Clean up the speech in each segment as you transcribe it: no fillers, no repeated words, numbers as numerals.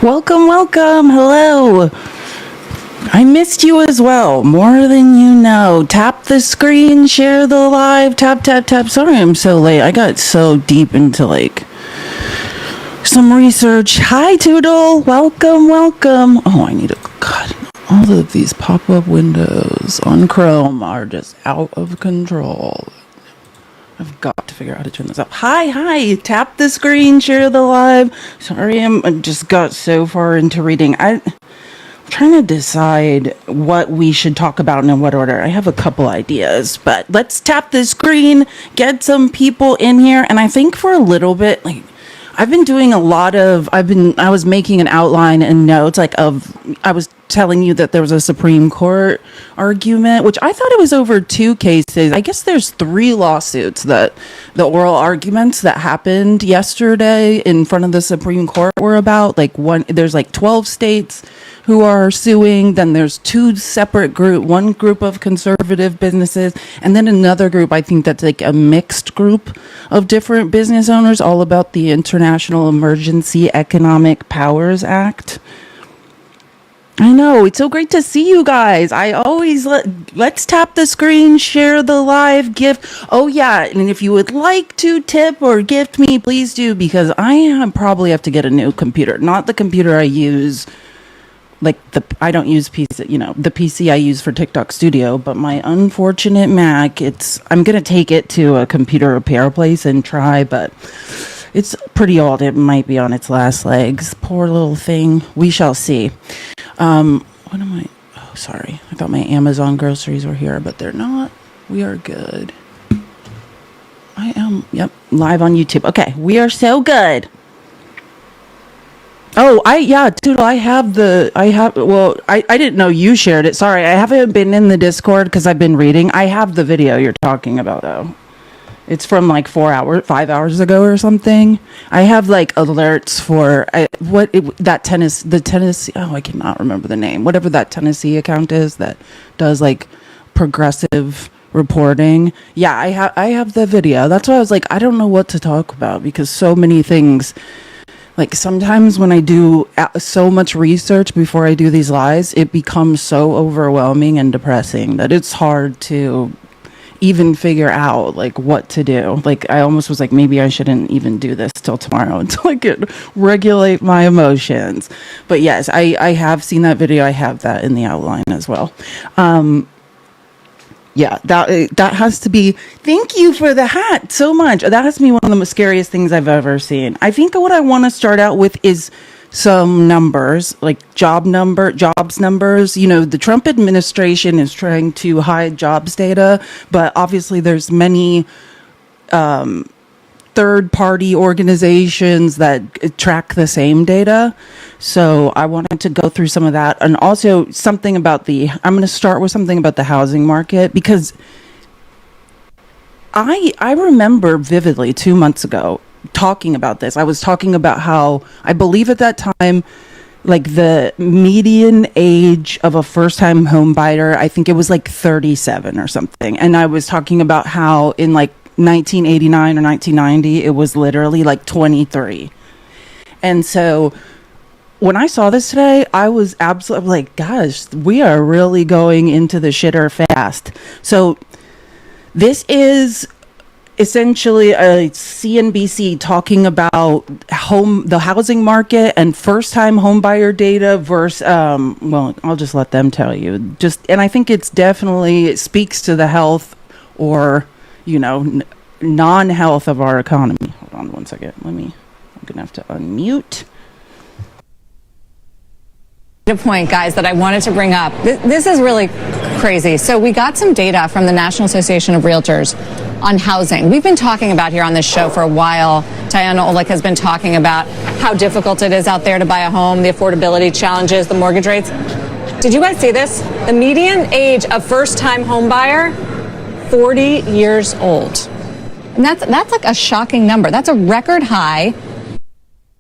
Welcome, welcome. Hello. I missed you as well, more than you know. Tap the screen, share the live, tap, tap, tap. Sorry I'm so late. I got so deep into some research. Hi, Toodle. Welcome, welcome. Oh, I need to cut. All of these pop-up windows on Chrome are just out of control. I've got to figure out how to turn this up. Hi. Tap the screen, share the live. Sorry, I just got so far into reading. I'm trying to decide what we should talk about and in what order. I have a couple ideas, but let's tap the screen, get some people in here. And I think for a little bit, I've been doing a lot of, I was making an outline and notes, I was telling you that there was a Supreme Court argument, which I thought it was over 2 cases. I guess there's 3 lawsuits that the oral arguments that happened yesterday in front of the Supreme Court were about. There's 12 states who are suing. Then there's 2 separate one group of conservative businesses, and then another group, I think that's a mixed group of different business owners, all about the International Emergency Economic Powers Act. I know, it's so great to see you guys. I always let's tap the screen, share the live, gift. Oh yeah, and if you would like to tip or gift me, please do, because I probably have to get a new computer. Not the computer I use, I don't use PC, the PC I use for TikTok Studio, but my unfortunate Mac, I'm going to take it to a computer repair place and try, but it's pretty old. It might be on its last legs. Poor little thing. We shall see. What am I? Oh, sorry. I thought my Amazon groceries were here, but they're not. We are good. I am, live on YouTube. Okay, we are so good. Oh, Toodle, I didn't know you shared it. Sorry, I haven't been in the Discord because I've been reading. I have the video you're talking about, though. It's from 5 hours ago or something. I have alerts for Tennessee. Oh, I cannot remember the name. Whatever that Tennessee account is that does progressive reporting. Yeah, I have the video. That's why I was I don't know what to talk about because so many things. Sometimes when I do so much research before I do these lives, it becomes so overwhelming and depressing that it's hard to even figure out what to do. I almost was maybe I shouldn't even do this till tomorrow until I could regulate my emotions. But yes, I have seen that video. I have that in the outline as well. Yeah, that has to be, thank you for the hat so much. That has to be one of the most scariest things I've ever seen. I think what I want to start out with is some numbers, jobs numbers. The Trump administration is trying to hide jobs data, but obviously there's many third-party organizations that track the same data. So I wanted to go through some of that, and also I'm going to start with something about the housing market, because I remember vividly 2 months ago talking about this. I was talking about how I believe at that time, the median age of a first-time home buyer, I think it was 37 or something. And I was talking about how in 1989 or 1990, it was literally 23. And so when I saw this today, I was absolutely gosh, we are really going into the shitter fast. So this is essentially a CNBC talking about the housing market and first-time homebuyer data versus, I'll just let them tell you. And I think it speaks to the health or, non-health of our economy. Hold on one second. I'm going to have to unmute. A point, guys, that I wanted to bring up. This is really crazy. So we got some data from the National Association of Realtors on housing. We've been talking about here on this show for a while. Diana Olick has been talking about how difficult it is out there to buy a home, the affordability challenges, the mortgage rates. Did you guys see this? The median age of first-time home buyer, 40 years old. And that's a shocking number. That's a record high.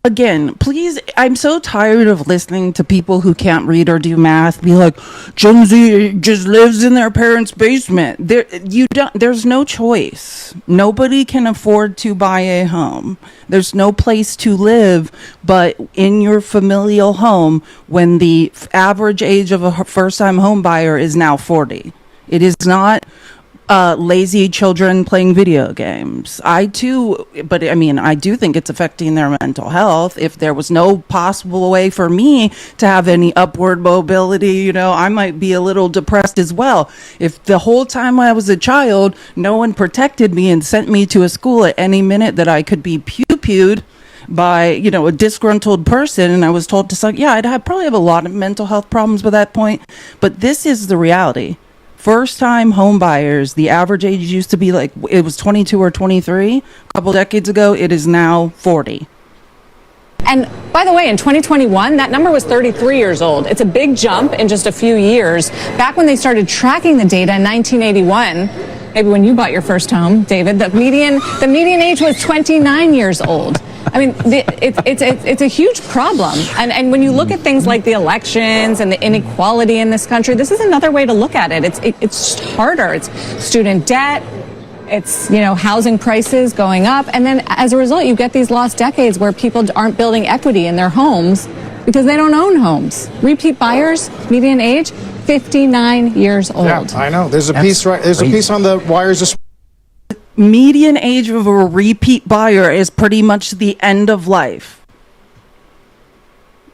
again, please, I'm so tired of listening to people who can't read or do math be like, Gen Z just lives in their parents' basement. There's no choice. Nobody can afford to buy a home. There's no place to live but in your familial home when the average age of a first-time home buyer is now 40. It is not lazy children playing video games. I do think it's affecting their mental health. If there was no possible way for me to have any upward mobility, I might be a little depressed as well. If the whole time I was a child, no one protected me and sent me to a school at any minute that I could be pew-pewed by, a disgruntled person, and I was told to suck, I'd probably have a lot of mental health problems by that point. But this is the reality. First-time home buyers, the average age used to be it was 22 or 23 a couple decades ago. It is now 40. And by the way, in 2021, that number was 33 years old. It's a big jump in just a few years. Back when they started tracking the data in 1981, maybe when you bought your first home, David, the median age was 29 years old. I mean, it's a huge problem. And when you look at things like the elections and the inequality in this country, this is another way to look at it. It's harder. It's student debt. It's, housing prices going up. And then as a result, you get these lost decades where people aren't building equity in their homes because they don't own homes. Repeat buyers, median age, 59 years old. Yeah, I know. There's a piece on the wires this median age of a repeat buyer is pretty much the end of life.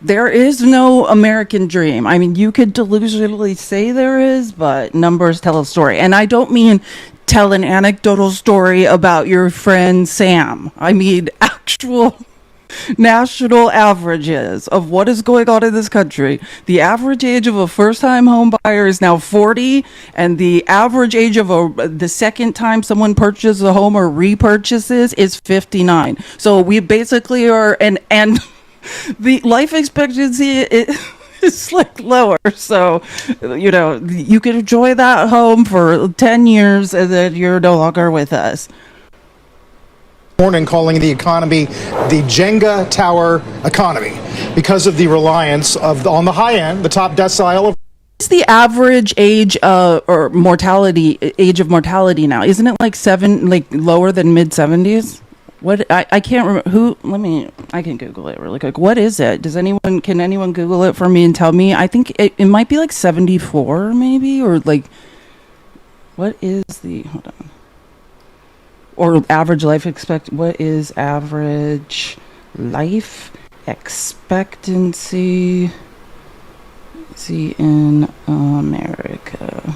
There is no American dream. I mean, you could delusionally say there is, but numbers tell a story. And I don't mean tell an anecdotal story about your friend Sam. I mean actual national averages of what is going on in this country. The average age of a first-time home buyer is now 40, and the average age of the second time someone purchases a home or repurchases is 59. So we basically are, and the life expectancy is lower. So, you can enjoy that home for 10 years and then you're no longer with us. Morning calling the economy the Jenga tower economy because of the reliance on the high end, the top decile of. What's the average age or age of mortality now? Isn't it lower than mid 70s? What I can't remember I can Google it really quick. What is it? Can anyone Google it for me and tell me? I think it might be 74 maybe, or what is hold on. Or average life what is average life expectancy in America?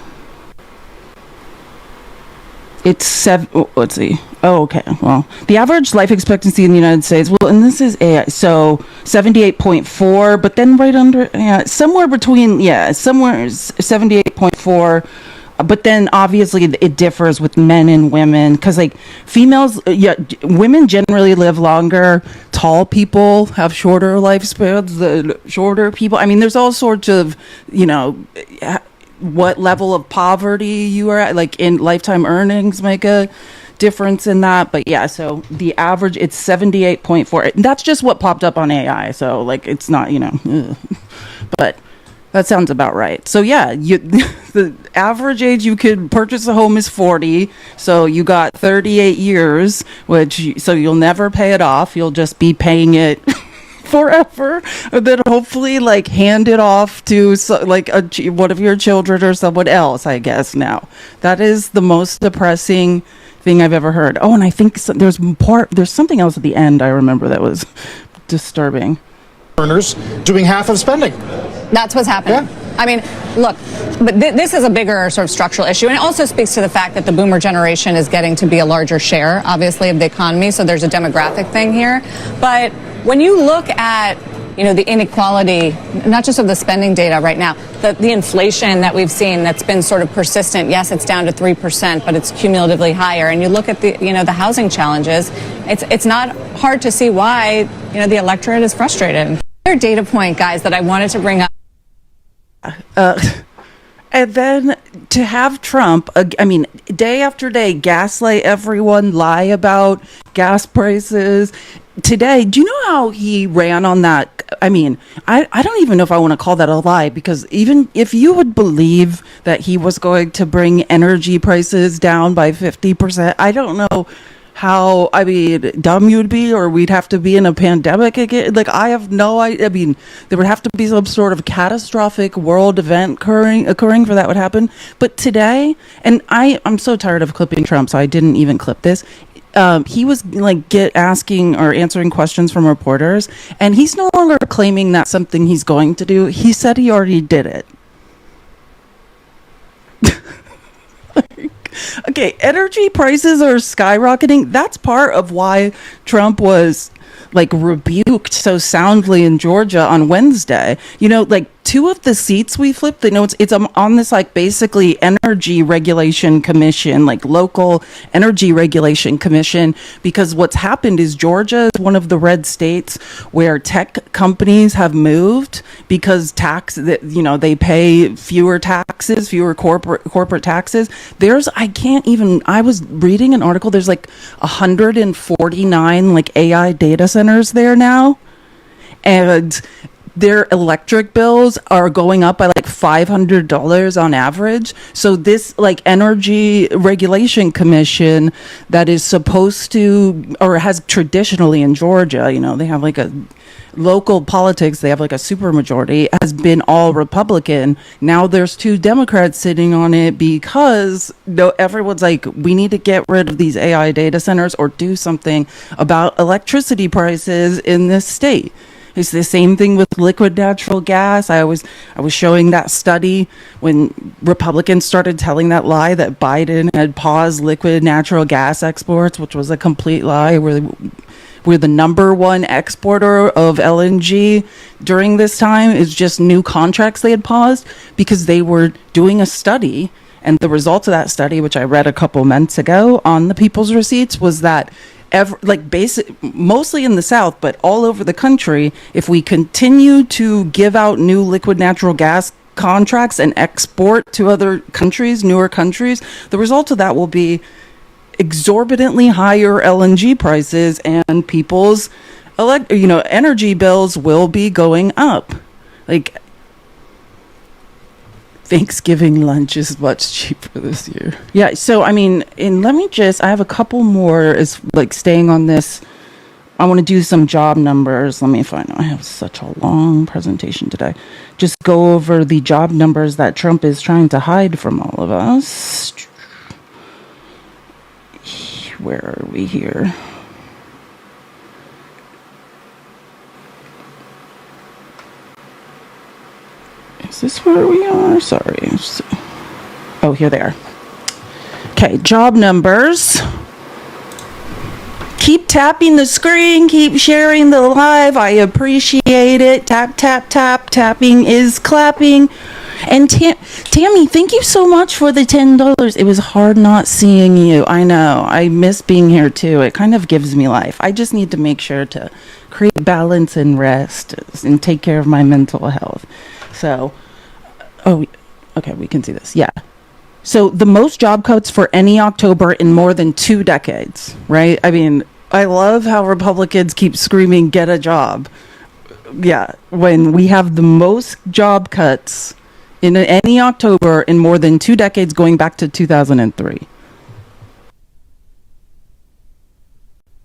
It's let's see. Oh, okay. Well, the average life expectancy in the United States, and this is AI, so 78.4, but then right under, somewhere 78.4. But then obviously it differs with men and women because females, women generally live longer. Tall people have shorter lifespans than shorter people. I mean, there's all sorts of, what level of poverty you are at, in lifetime earnings make a difference in that. But so the average, it's 78.4. That's just what popped up on AI. So it's not, but that sounds about right. So the average age you could purchase a home is 40. So you got 38 years, so you'll never pay it off. You'll just be paying it forever, and then hopefully hand it off to one of your children or someone else. I guess now that is the most depressing thing I've ever heard. Oh, and I think there's something else at the end. I remember that was disturbing. Earners doing half of spending. That's what's happening. Yeah. I mean, look, but this is a bigger sort of structural issue. And it also speaks to the fact that the boomer generation is getting to be a larger share, obviously, of the economy. So there's a demographic thing here. But when you look at, the inequality, not just of the spending data right now, the inflation that we've seen that's been sort of persistent. Yes, it's down to 3%, but it's cumulatively higher. And you look at the housing challenges, it's not hard to see why, the electorate is frustrated. Another data point, guys, that I wanted to bring up. And then to have Trump, day after day, gaslight everyone, lie about gas prices, today, do you know how he ran on that? I mean, I don't even know if I want to call that a lie, because even if you would believe that he was going to bring energy prices down by 50%, I don't know how, I mean, dumb you'd be, or we'd have to be in a pandemic again. Like, I have no idea. I mean, there would have to be some sort of catastrophic world event occurring for that would happen. But today, and I'm so tired of clipping Trump, so I didn't even clip this. He was like asking or answering questions from reporters, and he's no longer claiming that's something he's going to do. He said he already did it. Okay, energy prices are skyrocketing. That's part of why Trump was like rebuked so soundly in Georgia on Wednesday. You know, like 2 of the seats we flipped, you know, it's on this like basically energy regulation commission, like local energy regulation commission, because what's happened is Georgia is one of the red states where tech companies have moved because they pay fewer taxes, fewer corporate taxes. I was reading an article, there's like 149 like AI data centers there now, and their electric bills are going up by like $500 on average. So this like energy regulation commission that is supposed to, or has traditionally in Georgia, you know, they have like a local politics, they have like a super majority, has been all Republican. Now there's 2 Democrats sitting on it because everyone's like, we need to get rid of these AI data centers or do something about electricity prices in this state. It's the same thing with liquid natural gas. I was showing that study when Republicans started telling that lie that Biden had paused liquid natural gas exports, which was a complete lie. We're the number 1 exporter of LNG during this time. It's just new contracts they had paused because they were doing a study. And the results of that study, which I read a couple months ago on the People's Receipts, was that mostly in the South, but all over the country, if we continue to give out new liquid natural gas contracts and export to other countries, newer countries, the result of that will be exorbitantly higher LNG prices, and people's energy bills will be going up. Like, Thanksgiving lunch is much cheaper this year. Yeah, so I mean, I have a couple more, is like staying on this. I want to do some job numbers. Let me find out. I have such a long presentation today. Just go over the job numbers that Trump is trying to hide from all of us. Where are we here? Is this where we are? Sorry. Oh, here they are. Okay, job numbers. Keep tapping the screen. Keep sharing the live. I appreciate it. Tap, tap, tap. Tapping is clapping. And Tammy, thank you so much for the $10. It was hard not seeing you. I know. I miss being here too. It kind of gives me life. I just need to make sure to create balance and rest and take care of my mental health. So, okay, we can see this. Yeah. So the most job cuts for any October in more than 2 decades, right? I mean, I love how Republicans keep screaming, get a job. Yeah. When we have the most job cuts in any October in more than 2 decades, going back to 2003.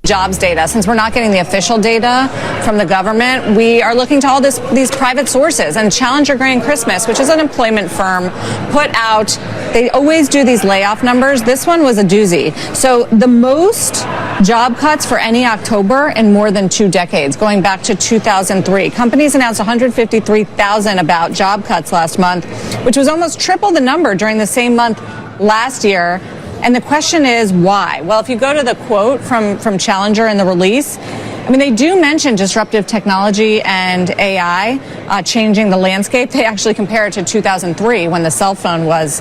Jobs data. Since we're not getting the official data from the government, we are looking to all these private sources. And Challenger Grand Christmas, which is an employment firm, put out, they always do these layoff numbers. This one was a doozy. So the most job cuts for any October in more than 2 decades, going back to 2003. Companies announced 153,000 about job cuts last month, which was almost triple the number during the same month last year. And the question is why? Well, if you go to the quote from Challenger in the release, I mean, they do mention disruptive technology and AI changing the landscape. They actually compare it to 2003 when the cell phone was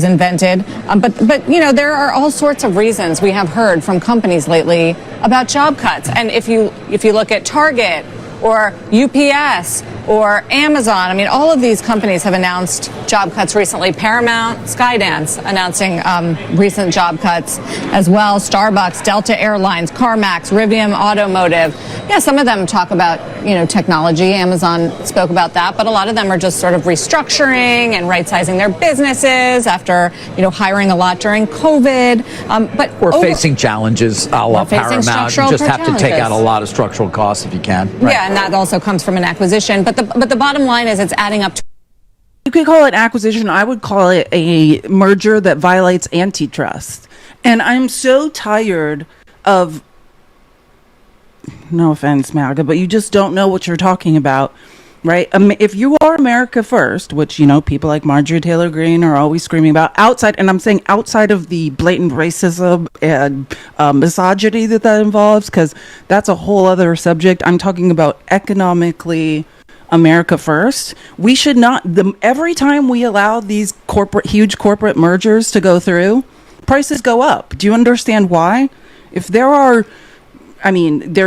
invented. But you know, there are all sorts of reasons we have heard from companies lately about job cuts. And if you look at Target or UPS or Amazon. I mean, all of these companies have announced job cuts recently. Paramount, Skydance announcing recent job cuts as well. Starbucks, Delta Airlines, CarMax, Rivian Automotive. Yeah, some of them talk about, technology. Amazon spoke about that, but a lot of them are just sort of restructuring and right-sizing their businesses after, hiring a lot during COVID. But we're facing challenges a la Paramount. You just have to take out a lot of structural costs if you can. Right? Yeah, and that also comes from an acquisition. But the bottom line is it's adding up to. You could call it acquisition. I would call it a merger that violates antitrust. And I'm so tired of, no offense, MAGA, but you just don't know what you're talking about, right? If you are America first, which, people like Marjorie Taylor Greene are always screaming about outside, and I'm saying outside of the blatant racism and misogyny that involves, because that's a whole other subject. I'm talking about economically America first. We should not, every time we allow these huge corporate mergers to go through, prices go up. Do you understand why? If there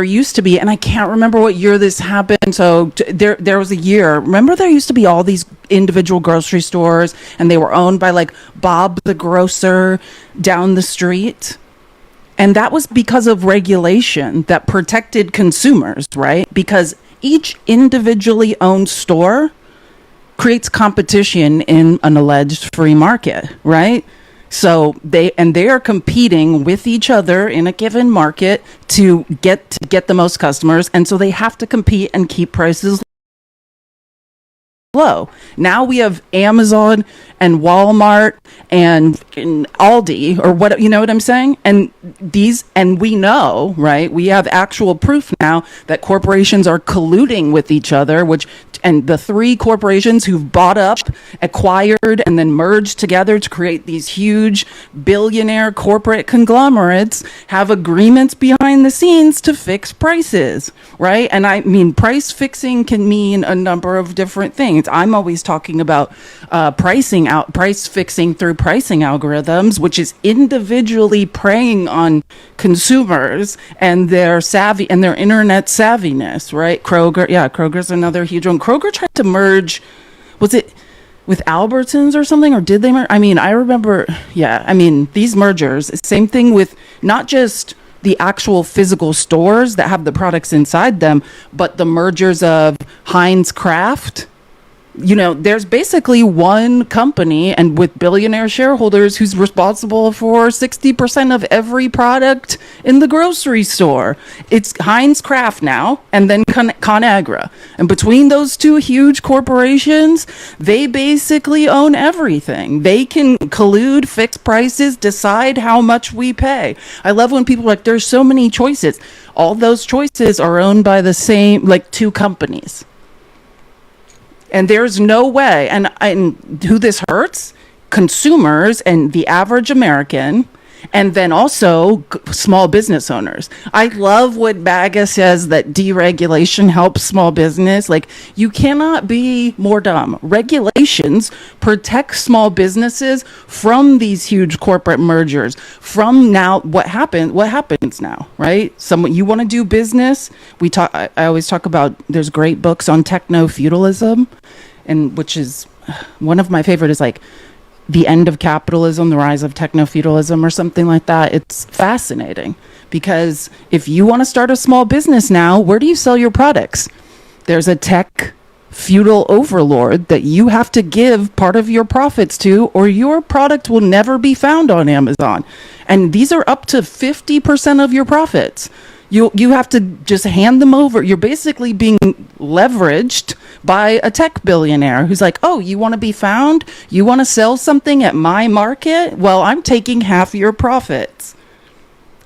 used to be, and I can't remember what year this happened. So there was a year. Remember, there used to be all these individual grocery stores, and they were owned by like Bob the grocer down the street. And that was because of regulation that protected consumers, right? Because each individually owned store creates competition in an alleged free market, right? So they are competing with each other in a given market to get the most customers, and so they have to compete and keep prices low. Now we have Amazon and Walmart and Aldi, or what, you know what I'm saying? And we know, right? We have actual proof now that corporations are colluding with each other, and the three corporations who've bought up, acquired, and then merged together to create these huge billionaire corporate conglomerates have agreements behind the scenes to fix prices, right? And I mean, price fixing can mean a number of different things. I'm always talking about price fixing through pricing algorithms, which is individually preying on consumers and their savvy and their internet savviness, right? Kroger's another huge one. Kroger tried to merge, was it with Albertsons or something, or did they merge? I mean, I remember, these mergers, same thing with not just the actual physical stores that have the products inside them, but the mergers of Heinz Kraft. There's basically one company and with billionaire shareholders who's responsible for 60% of every product in the grocery store. It's Heinz Kraft now, and then ConAgra. And between those two huge corporations, they basically own everything. They can collude, fix prices, decide how much we pay. I love when people are like, there's so many choices. All those choices are owned by the same, two companies. And there's no way, and who this hurts? Consumers and the average American, and then also small business owners. I love what MAGA says, that deregulation helps small business. You cannot be more dumb. Regulations protect small businesses from these huge corporate mergers. From now, what happens now, right? You want to do business. I always talk about, there's great books on techno-feudalism, and which is one of my favorite is The End of Capitalism, The Rise of Techno-Feudalism, or something like that. It's fascinating because if you want to start a small business now, where do you sell your products? There's a tech feudal overlord that you have to give part of your profits to, or your product will never be found on Amazon. And these are up to 50% of your profits. You have to just hand them over. You're basically being leveraged by a tech billionaire who's like, oh, you want to be found? You want to sell something at my market? Well, I'm taking half your profits.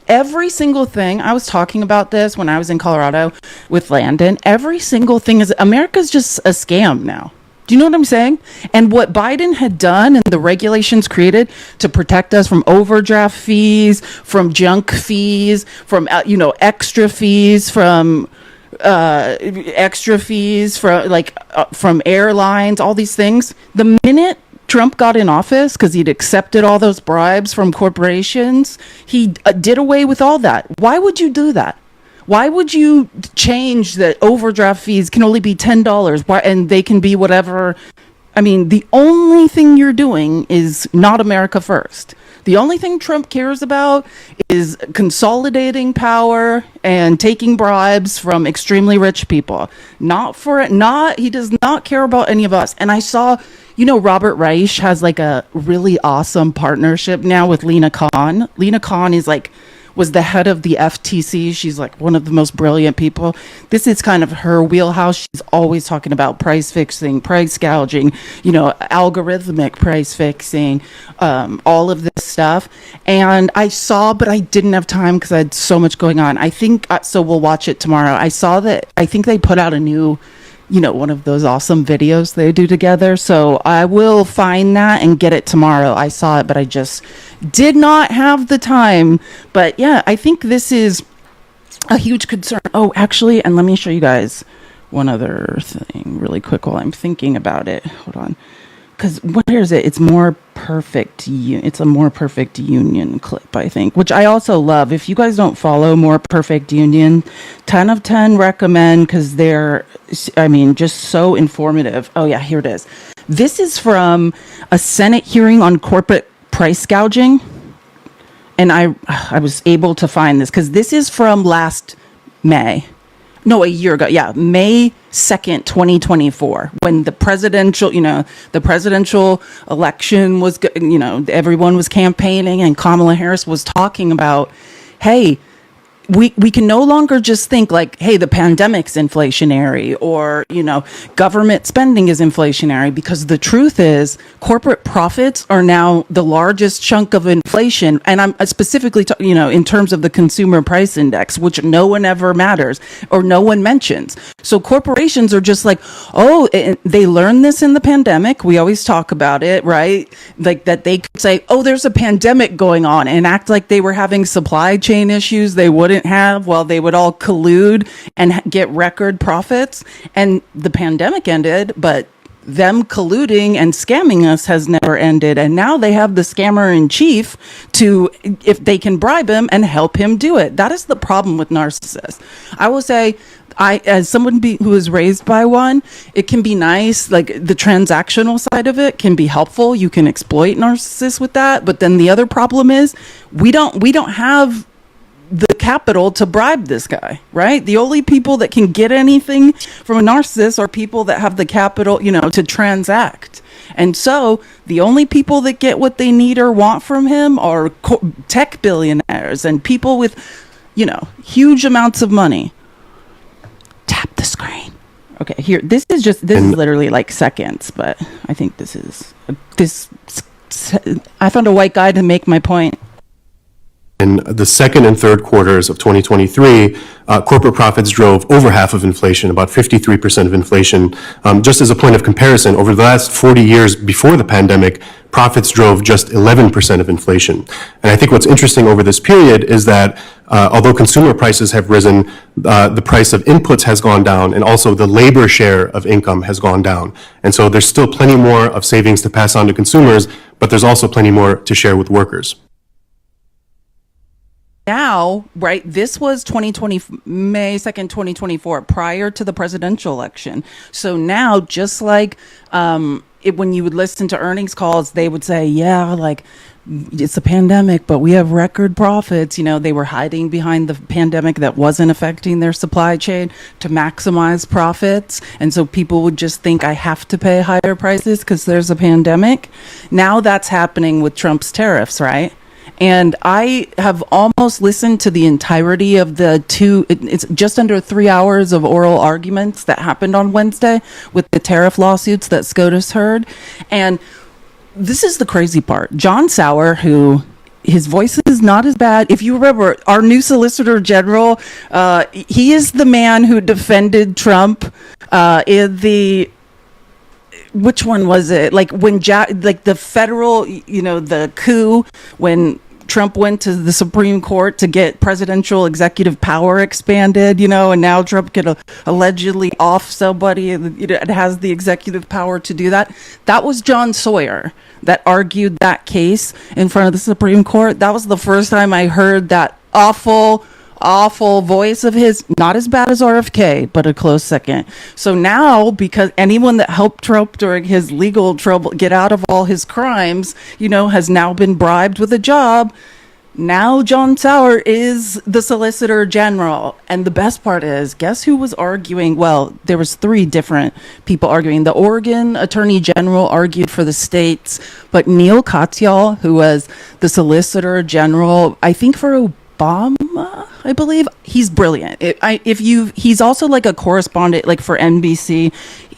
Every single thing, I was talking about this when I was in Colorado with Landon, every single thing America's just a scam now. Do you know what I'm saying? And what Biden had done and the regulations created to protect us from overdraft fees, from junk fees, from extra fees, from from airlines, all these things. The minute Trump got in office, because he'd accepted all those bribes from corporations, he did away with all that. Why would you do that? Why would you change that overdraft fees can only be $10? Why, and they can be whatever? I mean, the only thing you're doing is not America first. The only thing Trump cares about is consolidating power and taking bribes from extremely rich people. He does not care about any of us. And I saw, Robert Reich has like a really awesome partnership now with Lena Khan. Lena Khan was the head of the FTC. She's like one of the most brilliant people. This is kind of her wheelhouse. She's always talking about price fixing, price gouging, algorithmic price fixing, all of this stuff. And I saw, but I didn't have time because I had so much going on. I think, so we'll watch it tomorrow. I think they put out a new, one of those awesome videos they do together. So I will find that and get it tomorrow. I saw it, but I just did not have the time. But yeah, I think this is a huge concern. Oh, actually, and let me show you guys one other thing really quick while I'm thinking about it. Hold on. Because where is it? It's more perfect. It's a More Perfect Union clip, I think, which I also love. If you guys don't follow More Perfect Union, 10 of 10 recommend because they're, just so informative. Oh yeah, here it is. This is from a Senate hearing on corporate price gouging, and I was able to find this because this is from last May. No, a year ago. Yeah, May 2nd, 2024, when the presidential election was, everyone was campaigning and Kamala Harris was talking about, hey, we can no longer just think like, hey, the pandemic's inflationary or, government spending is inflationary, because the truth is corporate profits are now the largest chunk of inflation. And I'm specifically, in terms of the consumer price index, which no one ever matters or no one mentions. So corporations are just like, oh, they learned this in the pandemic. We always talk about it, right? Like that they could say, oh, there's a pandemic going on and act like they were having supply chain issues they wouldn't have. Well, they would all collude and get record profits, and the pandemic ended, but them colluding and scamming us has never ended. And now they have the scammer in chief to, if they can bribe him and help him do it. That is the problem with narcissists. I will say, as someone who was raised by one, it can be nice. Like the transactional side of it can be helpful. You can exploit narcissists with that. But then the other problem is we don't have the capital to bribe this guy, right? The only people that can get anything from a narcissist are people that have the capital, to transact. And so the only people that get what they need or want from him are tech billionaires and people with, huge amounts of money. Tap the screen. Okay, here, this is literally like seconds, but I think I found a white guy to make my point. In the second and third quarters of 2023, corporate profits drove over half of inflation, about 53% of inflation. Just as a point of comparison, over the last 40 years before the pandemic, profits drove just 11% of inflation. And I think what's interesting over this period is that although consumer prices have risen, the price of inputs has gone down, and also the labor share of income has gone down. And so there's still plenty more of savings to pass on to consumers, but there's also plenty more to share with workers. Now, right, this was May 2nd, 2024, prior to the presidential election. So now, just like when you would listen to earnings calls, they would say, yeah, like it's a pandemic, but we have record profits. They were hiding behind the pandemic that wasn't affecting their supply chain to maximize profits. And so people would just think, I have to pay higher prices because there's a pandemic. Now that's happening with Trump's tariffs, right? And I have almost listened to the entirety of it's just under 3 hours of oral arguments that happened on Wednesday with the tariff lawsuits that SCOTUS heard. And this is the crazy part. John Sauer, who his voice is not as bad. If you remember, our new Solicitor General, he is the man who defended Trump in the... Which one was it? Like when the federal, the coup, when Trump went to the Supreme Court to get presidential executive power expanded, and now Trump can allegedly off somebody and has the executive power to do that. That was John Sawyer that argued that case in front of the Supreme Court. That was the first time I heard that awful, awful voice of his, not as bad as RFK, but a close second. So now, because anyone that helped Trump during his legal trouble get out of all his crimes, has now been bribed with a job. Now John Sauer is the Solicitor General. And the best part is, guess who was arguing? Well, there was 3 different people arguing. The Oregon Attorney General argued for the states, but Neil Katyal, who was the Solicitor General, I think for Obama, I believe, he's brilliant. He's also like a correspondent, like for NBC,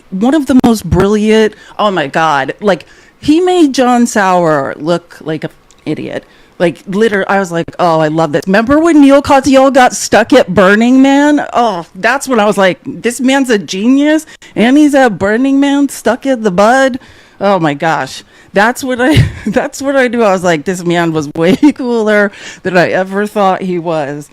one of the most brilliant. Oh my God. Like, he made John Sauer look like an idiot. Like, literally, I was like, oh, I love this. Remember when Neil Katyal got stuck at Burning Man? Oh, that's when I was like, this man's a genius, and he's at Burning Man, stuck at the bud. Oh my gosh, that's what I do. I was like, this man was way cooler than I ever thought he was.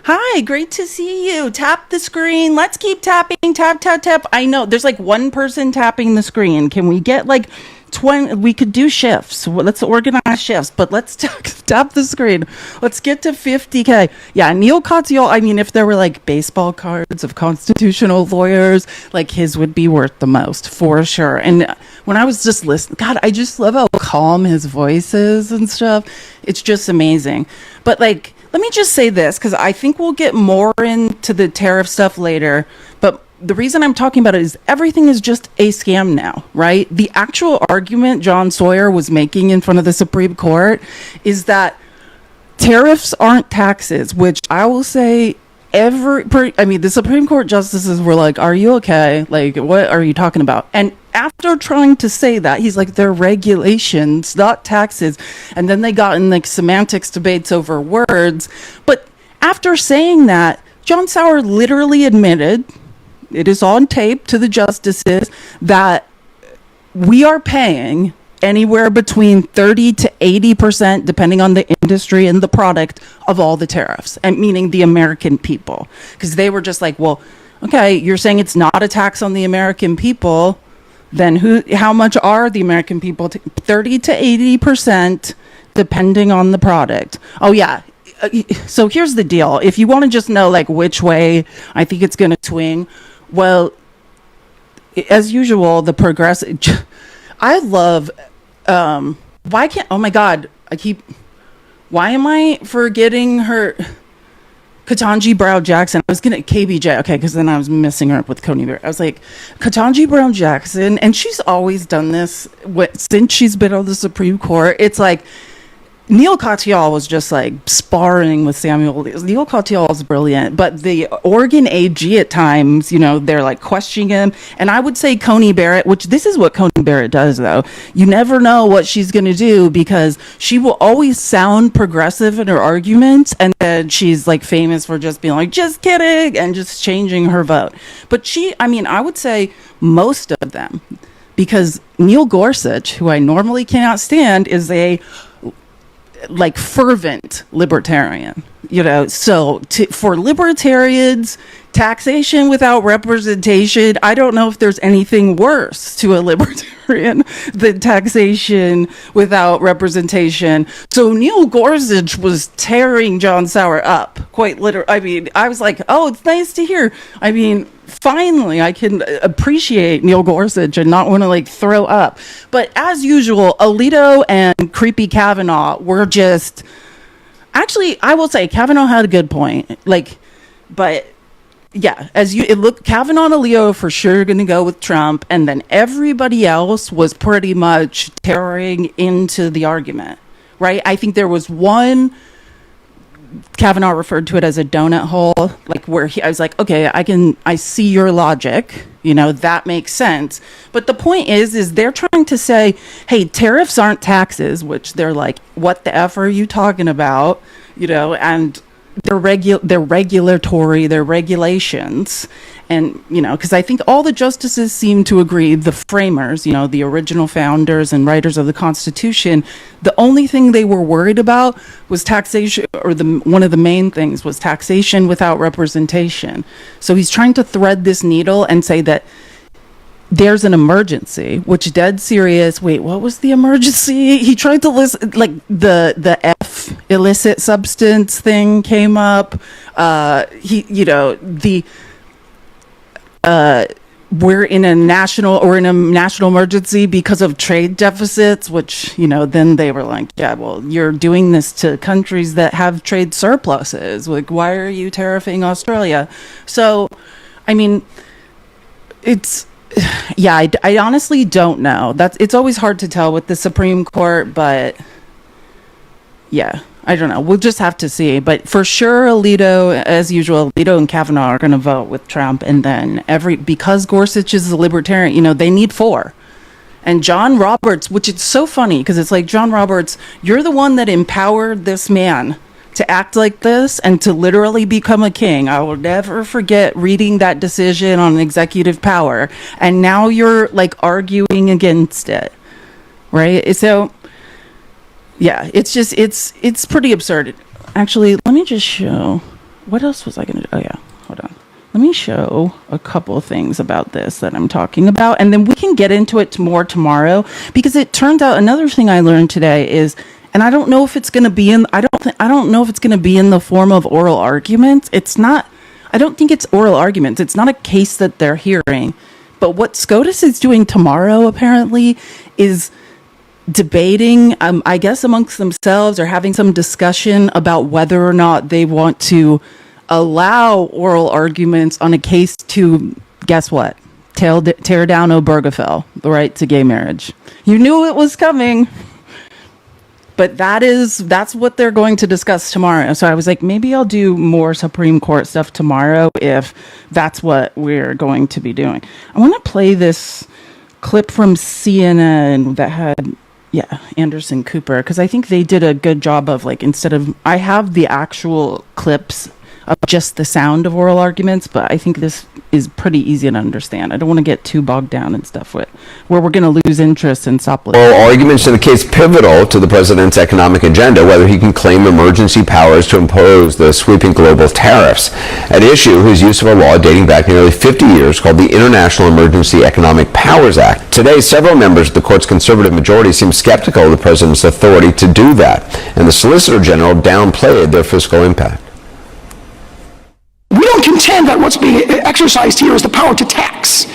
Hi, great to see you. Tap the screen. Let's keep tapping. Tap, tap, tap. I know there's like one person tapping the screen. Can we get like 20? We could do shifts. Let's organize shifts, but let's tap the screen. Let's get to 50K. Yeah, Neil Katyal, I mean, if there were like baseball cards of constitutional lawyers, like his would be worth the most for sure. And when I was just listening, God, I just love how calm his voice is and stuff. It's just amazing. But like, let me just say this, because I think we'll get more into the tariff stuff later. But the reason I'm talking about it is everything is just a scam now, right? The actual argument John Sawyer was making in front of the Supreme Court is that tariffs aren't taxes, which I will say the Supreme Court justices were like, are you okay? Like, what are you talking about? And after trying to say that, he's like, they're regulations, not taxes. And then they got in like semantics debates over words. But after saying that, John Sauer literally admitted, it is on tape to the justices, that we are paying anywhere between 30 to 80%, depending on the industry and the product, of all the tariffs, and meaning the American people. Because they were just like, well, okay, you're saying it's not a tax on the American people, then how much are the American people? 30 to 80%, depending on the product. Oh yeah. So here's the deal. If you want to just know like which way I think it's going to swing, well, as usual, the progressive. I love. Why can't? Oh my God! Why am I forgetting her? Ketanji Brown Jackson. I was gonna KBJ. Okay, because then I was messing her up with Coney Barrett. I was like, Ketanji Brown Jackson, and she's always done this since she's been on the Supreme Court. It's like, Neil Katyal was just like sparring with Samuel. Neil Katyal is brilliant, but the Oregon AG at times, they're like questioning him. And I would say Coney Barrett, which this is what Coney Barrett does though. You never know what she's going to do, because she will always sound progressive in her arguments. And then she's like famous for just being like, just kidding, and just changing her vote. But I would say most of them, because Neil Gorsuch, who I normally cannot stand, is a like fervent libertarian, so for libertarians, taxation without representation, I don't know if there's anything worse to a libertarian than taxation without representation. So Neil Gorsuch was tearing John Sauer up, quite literally. I was like, oh, it's nice to hear. Finally, I can appreciate Neil Gorsuch and not want to like throw up. But as usual, Alito and creepy Kavanaugh were just. Actually, I will say Kavanaugh had a good point. But yeah, Kavanaugh and Alito for sure going to go with Trump, and then everybody else was pretty much tearing into the argument, right? I think there was one. Kavanaugh referred to it as a donut hole, like where I was like, okay, I see your logic, that makes sense. But the point is they're trying to say, hey, tariffs aren't taxes, which they're like, what the F are you talking about? And they're regulatory, they're regulations. And, because I think all the justices seem to agree, the framers, the original founders and writers of the Constitution, the only thing they were worried about was taxation, or one of the main things was taxation without representation. So he's trying to thread this needle and say that there's an emergency, which dead serious. Wait, what was the emergency? He tried to list, like, the F illicit substance thing came up. We're in a national emergency because of trade deficits, which, then they were like, yeah, well, you're doing this to countries that have trade surpluses. Like, why are you tariffing Australia? So, I mean, it's, yeah, I honestly don't know. It's always hard to tell with the Supreme Court, but yeah, I don't know. We'll just have to see. But for sure, Alito and Kavanaugh are going to vote with Trump. And then because Gorsuch is a libertarian, they need 4. And John Roberts, which is so funny because it's like, John Roberts, you're the one that empowered this man to act like this and to literally become a king. I will never forget reading that decision on executive power. And now you're like arguing against it. Right? So, yeah, it's just, it's pretty absurd. Actually, let me just show, what else was I going to do? Oh, yeah, hold on. Let me show a couple of things about this that I'm talking about, and then we can get into it more tomorrow, because it turns out another thing I learned today is, and I don't know if it's going to be I don't know if it's going to be in the form of oral arguments. I don't think it's oral arguments. It's not a case that they're hearing. But what SCOTUS is doing tomorrow, apparently, is debating, I guess, amongst themselves, or having some discussion about whether or not they want to allow oral arguments on a case to, guess what? Tear down Obergefell, the right to gay marriage. You knew it was coming. But that's what they're going to discuss tomorrow. So I was like, maybe I'll do more Supreme Court stuff tomorrow if that's what we're going to be doing. I want to play this clip from CNN that had, Anderson Cooper, because I think they did a good job of, like, I have the actual clips of just the sound of oral arguments, but I think this is pretty easy to understand. I don't want to get too bogged down in stuff where we're going to lose interest and stop listening. Oral arguments in the case pivotal to the president's economic agenda, whether he can claim emergency powers to impose the sweeping global tariffs. At issue, his use of a law dating back nearly 50 years called the International Emergency Economic Powers Act. Today, several members of the court's conservative majority seem skeptical of the president's authority to do that, and the Solicitor General downplayed their fiscal impact. We don't contend that what's being exercised here is the power to tax.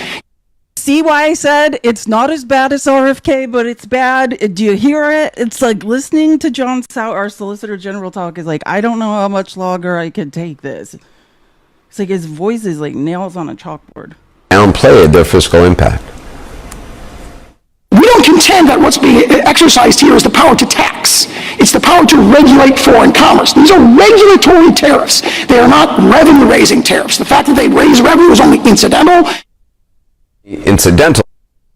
See why I said it's not as bad as RFK, but it's bad? Do you hear it? It's like listening to John Sauer, our Solicitor General, talk is like, I don't know how much longer I can take this. It's like his voice is like nails on a chalkboard. Downplayed their fiscal impact. We don't contend that what's being exercised here is the power to tax. It's the power to regulate foreign commerce. These are regulatory tariffs. They are not revenue-raising tariffs. The fact that they raise revenue is only incidental.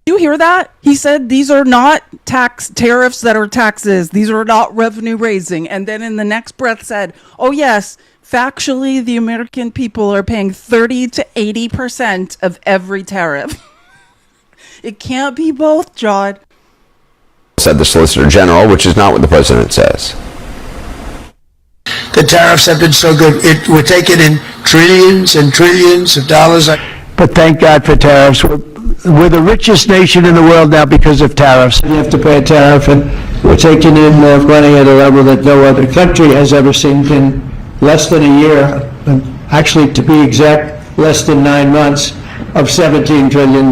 You hear that? He said these are not tariffs that are taxes. These are not revenue-raising. And then in the next breath said, oh, yes, factually, the American people are paying 30 to 80% of every tariff. It can't be both, John. Said the Solicitor General, which is not what the president says. The tariffs have been so good. We're taking in trillions and trillions of dollars. But thank God for tariffs. We're the richest nation in the world now because of tariffs. You have to pay a tariff, and we're taking in money at a level that no other country has ever seen in less than a year. And actually, to be exact, less than 9 months. Of $17 trillion.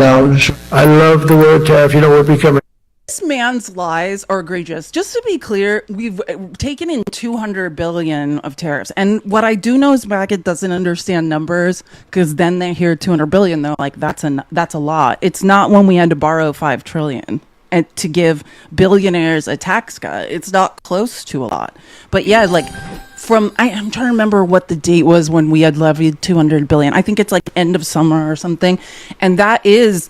I love the word tariff. We're becoming... This man's lies are egregious. Just to be clear, we've taken in $200 billion of tariffs. And what I do know is Baggett doesn't understand numbers, because then they hear $200 billion, they're like, that's a lot. It's not when we had to borrow $5 trillion and to give billionaires a tax cut. It's not close to a lot. But yeah, like... I'm trying to remember what the date was when we had levied $200 billion. I think it's like end of summer or something. And that is,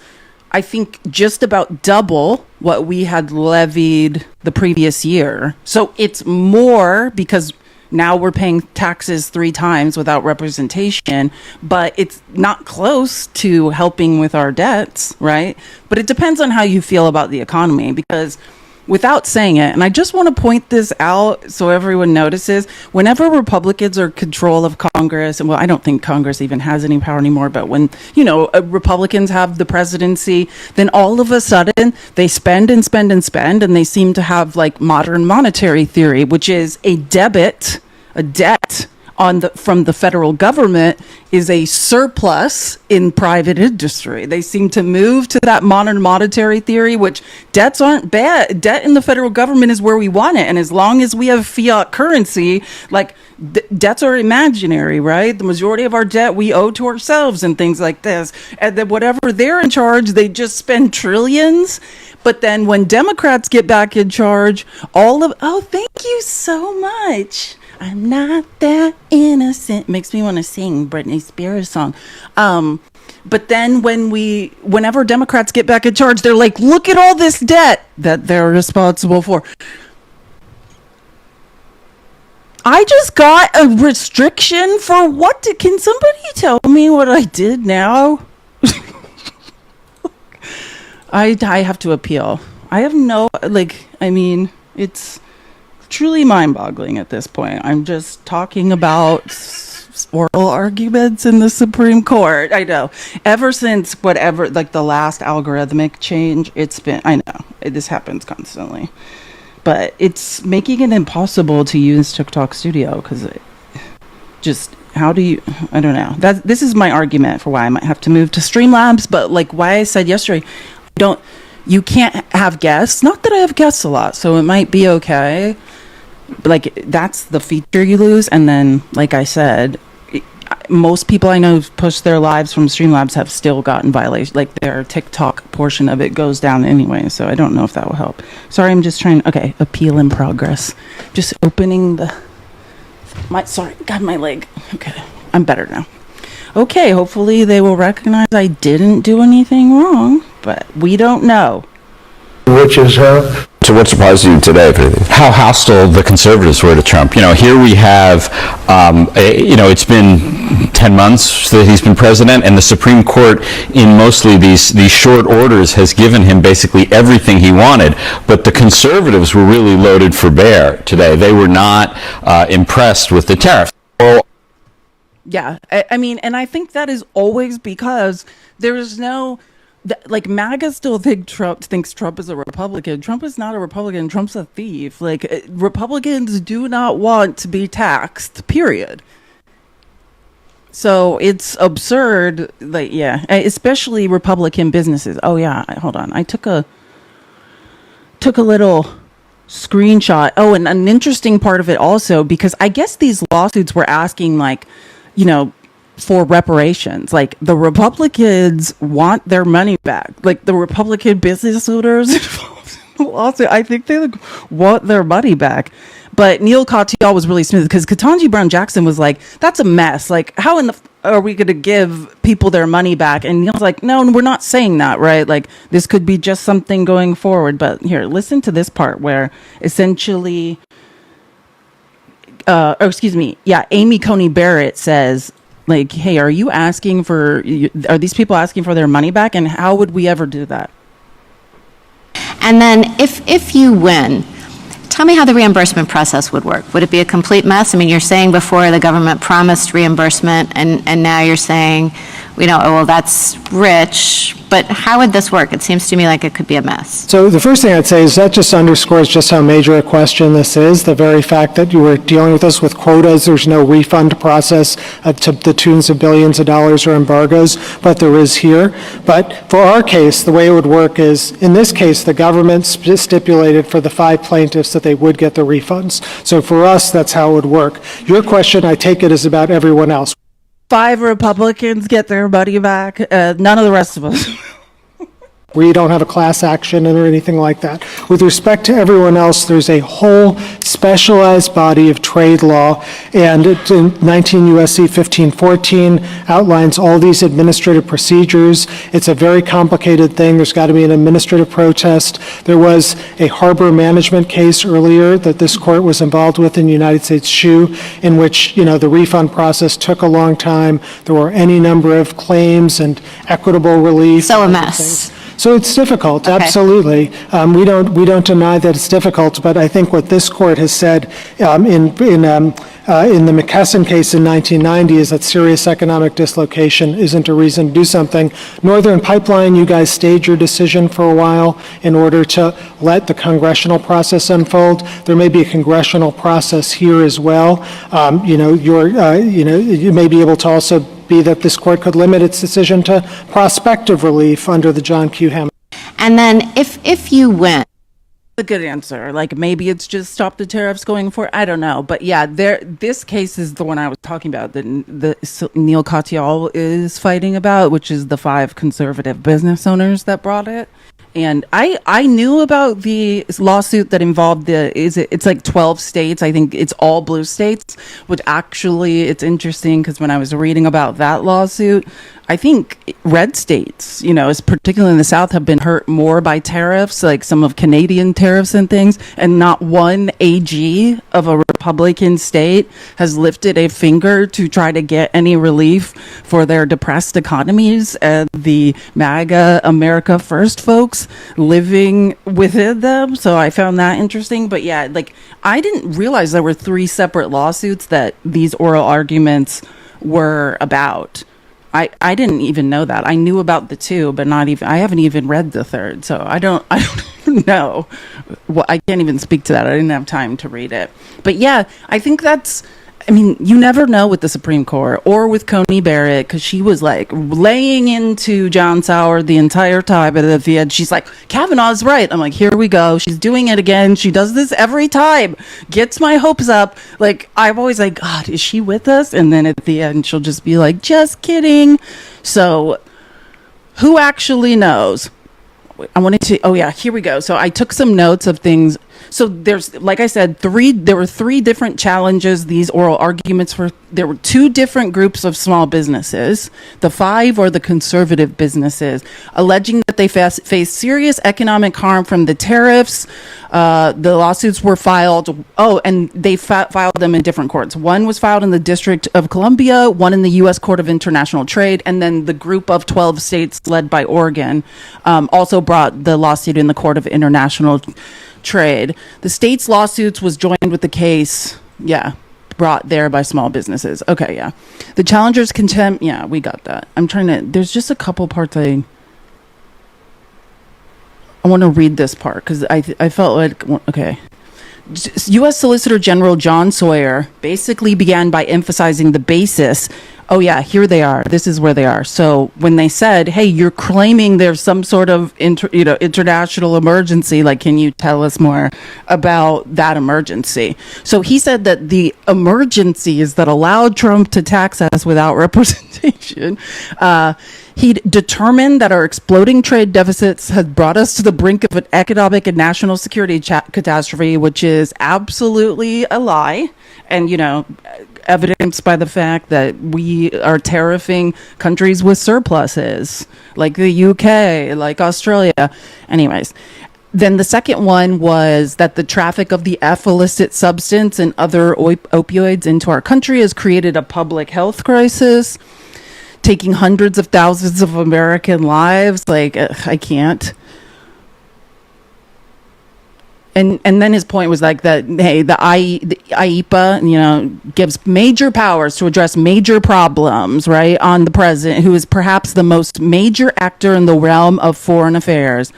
I think, just about double what we had levied the previous year. So it's more because now we're paying taxes 3 times without representation, but it's not close to helping with our debts, right? But it depends on how you feel about the economy, because without saying it, and I just want to point this out so everyone notices, whenever Republicans are in control of Congress, and well, I don't think Congress even has any power anymore, but when, Republicans have the presidency, then all of a sudden they spend and spend and spend, and they seem to have like modern monetary theory, which is a debt from the federal government is a surplus in private industry. They seem to move to that modern monetary theory, which debts aren't bad. Debt in the federal government is where we want it. And as long as we have fiat currency, like debts are imaginary, right? The majority of our debt we owe to ourselves and things like this. And then whatever they're in charge, they just spend trillions. But then when Democrats get back in charge, thank you so much. I'm not that innocent. Makes me want to sing Britney Spears song. But then whenever Democrats get back in charge, they're like, look at all this debt that they're responsible for. I just got a restriction for what? Can somebody tell me what I did now? I have to appeal. I have it's truly mind-boggling at this point. I'm just talking about oral arguments in the Supreme Court. I know. Ever since the last algorithmic change, I know. This happens constantly. But it's making it impossible to use TikTok Studio because I don't know. This is my argument for why I might have to move to Streamlabs, but like why I said yesterday, you can't have guests. Not that I have guests a lot, so it might be okay. Like that's the feature you lose. And then, like I said, most people I know who've pushed their lives from Streamlabs have still gotten violations. Like their TikTok portion of it goes down anyway. So I don't know if that will help. Sorry, I'm just trying. Okay, appeal in progress. Just opening got my leg. Okay, I'm better now. Okay, hopefully they will recognize I didn't do anything wrong, but we don't know. Which is So what surprised you today, if anything? How hostile the conservatives were to Trump. Here we have, it's been 10 months that he's been president, and the Supreme Court, in mostly these short orders, has given him basically everything he wanted. But the conservatives were really loaded for bear today. They were not impressed with the tariffs. Yeah, and I think that is always because there is no... MAGA still thinks Trump is a Republican. Trump is not a Republican. Trump's a thief. Republicans do not want to be taxed, period. So it's absurd. Especially Republican businesses. Oh yeah, hold on. I took a little screenshot. Oh, and an interesting part of it also, because I guess these lawsuits were asking for reparations. Like the Republicans want their money back. Like the Republican business owners involved in the lawsuit, I think they want their money back. But Neil Katyal was really smooth because Ketanji Brown Jackson was like, that's a mess. Like how are we going to give people their money back? And Neil's like, no, we're not saying that, right? Like this could be just something going forward. But here, listen to this part where essentially, Amy Coney Barrett says, hey, are these people asking for their money back? And how would we ever do that? And then if you win, tell me how the reimbursement process would work. Would it be a complete mess? You're saying before the government promised reimbursement and now you're saying, that's rich, but how would this work? It seems to me like it could be a mess. So the first thing I'd say is that just underscores just how major a question this is. The very fact that you were dealing with this with quotas, there's no refund process to the tunes of billions of dollars or embargoes, but there is here. But for our case, the way it would work is, in this case, the government stipulated for the 5 plaintiffs that they would get the refunds. So for us, that's how it would work. Your question, I take it, is about everyone else. 5 Republicans get their money back. None of the rest of us. We don't have a class action or anything like that. With respect to everyone else, there's a whole specialized body of trade law, and it's in 19 U.S.C. 1514 outlines all these administrative procedures. It's a very complicated thing. There's got to be an administrative protest. There was a harbor management case earlier that this court was involved with in the United States Shoe, in which the refund process took a long time. There were any number of claims and equitable relief. So a mess. So it's difficult, absolutely. We don't deny that it's difficult, but I think what this court has said in the McKesson case in 1990 is that serious economic dislocation isn't a reason to do something. Northern Pipeline, you guys stayed your decision for a while in order to let the congressional process unfold. There may be a congressional process here as well. You may be able to also be that this court could limit its decision to prospective relief under the John Q. Hammond. And then if you win. A good answer. Like maybe it's just stop the tariffs going forward. I don't know. But yeah, this case is the one I was talking about that Neil Katyal is fighting about, which is the 5 conservative business owners that brought it. And I knew about the lawsuit that involved it's like 12 states. I think it's all blue states, which actually it's interesting because when I was reading about that lawsuit, I think red states, particularly in the South, have been hurt more by tariffs, like some of Canadian tariffs and things, and not one AG of a Republican state has lifted a finger to try to get any relief for their depressed economies and the MAGA America First folks living within them. So I found that interesting. But yeah, like I didn't realize there were 3 separate lawsuits that these oral arguments were about. I didn't even know that. I knew about the 2, but I haven't even read the 3rd. So I don't know. Well, I can't even speak to that. I didn't have time to read it. But yeah, I think you never know with the Supreme Court or with Coney Barrett, because she was like laying into John Sauer the entire time. But at the end, she's like, Kavanaugh's right. I'm like, here we go. She's doing it again. She does this every time. Gets my hopes up. Like, I'm always like, God, is she with us? And then at the end, she'll just be like, just kidding. So who actually knows? I wanted to, here we go. So I took some notes of things. So there's, like I said, there were 3 different challenges. These oral arguments there were 2 different groups of small businesses. The 5 are the conservative businesses, alleging that they face serious economic harm from the tariffs. The lawsuits were filed. And they filed them in different courts. One was filed in the District of Columbia, one in the U.S. Court of International Trade, and then the group of 12 states led by Oregon also brought the lawsuit in the Court of International Trade. The state's lawsuits was joined with the case, brought there by small businesses. Okay, yeah. The challengers contempt, we got that. There's just a couple parts I want to read this part because I felt like, okay. U.S. Solicitor General John Sawyer basically began by emphasizing the basis. Here they are. This is where they are. So when they said, hey, you're claiming there's some sort of international emergency, like, can you tell us more about that emergency? So he said that the emergency is that allowed Trump to tax us without representation. He determined that our exploding trade deficits had brought us to the brink of an economic and national security catastrophe, which is absolutely a lie. And, evidenced by the fact that we are tariffing countries with surpluses, like the UK, like Australia. Anyways, then the second one was that the traffic of the illicit substance and other opioids into our country has created a public health crisis, taking hundreds of thousands of American lives. Like, I can't. And then his point was like that, hey, the IEPA, gives major powers to address major problems, right, on the president, who is perhaps the most major actor in the realm of foreign affairs.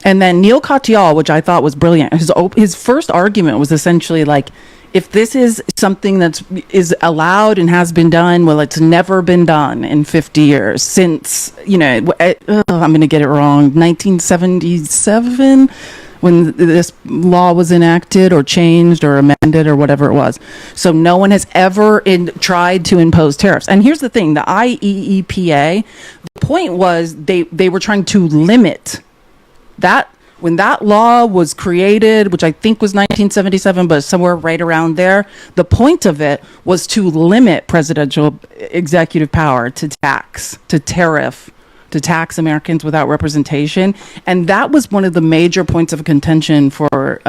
And then Neil Katyal, which I thought was brilliant, his first argument was essentially like, if this is something is allowed and has been done, well, it's never been done in 50 years since, I'm going to get it wrong, 1977, when this law was enacted or changed or amended or whatever it was. So no one has ever tried to impose tariffs. And here's the thing, the IEEPA, the point was they were trying to limit that. When that law was created, which I think was 1977, but somewhere right around there, the point of it was to limit presidential executive power to tax, to tariff to tax Americans without representation. And that was one of the major points of contention for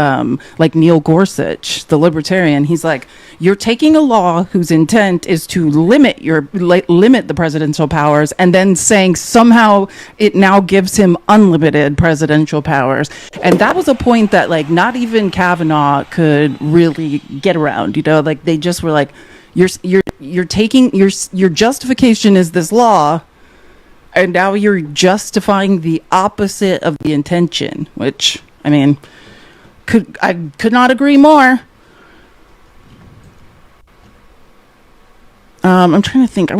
like Neil Gorsuch, the libertarian. He's like, you're taking a law whose intent is to limit the presidential powers, and then saying somehow it now gives him unlimited presidential powers. And that was a point that like not even Kavanaugh could really get around, you know, like they just were like, you're taking your justification is this law, and now you're justifying the opposite of the intention, which I mean, I could not agree more. I'm trying to think.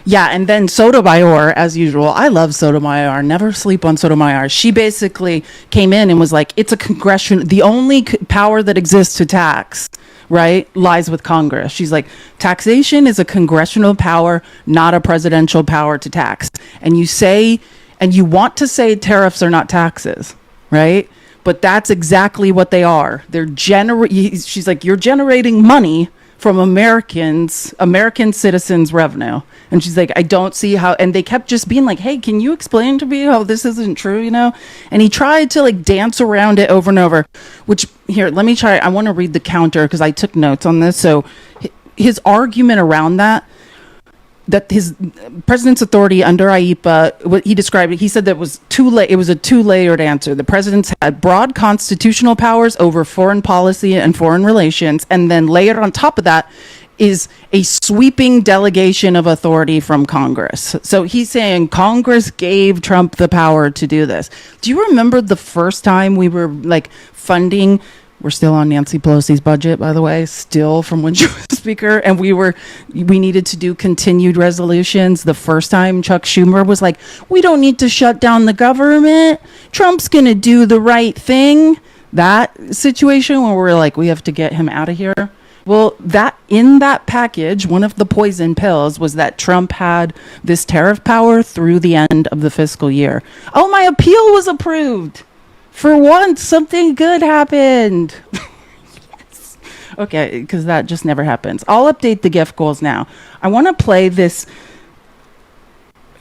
Yeah, and then Sotomayor, as usual. I love Sotomayor. Never sleep on Sotomayor. She basically came in and was like, it's a the only power that exists to tax, right, lies with Congress. She's like, taxation is a congressional power, not a presidential power to tax. And you want to say tariffs are not taxes, right? But that's exactly what they are. She's like, you're generating money from American citizens' revenue. And she's like, I don't see how, and they kept just being like, hey, can you explain to me how this isn't true, you know? And he tried to like dance around it over and over, which here, let me try. I want to read the counter because I took notes on this. So his argument around that his president's authority under IEPA, what he described it, he said that was it was a two-layered answer. The president's had broad constitutional powers over foreign policy and foreign relations, and then layered on top of that is a sweeping delegation of authority from Congress. So he's saying Congress gave Trump the power to do this. Do you remember the first time we were like funding? We're still on Nancy Pelosi's budget, by the way, still from when she was speaker. And we needed to do continued resolutions. The first time Chuck Schumer was like, we don't need to shut down the government. Trump's going to do the right thing. That situation where we're like, we have to get him out of here. Well, in that package, one of the poison pills was that Trump had this tariff power through the end of the fiscal year. Oh, my appeal was approved. For once, something good happened. Yes. Okay, because that just never happens. I'll update the gift goals now. I want to play this.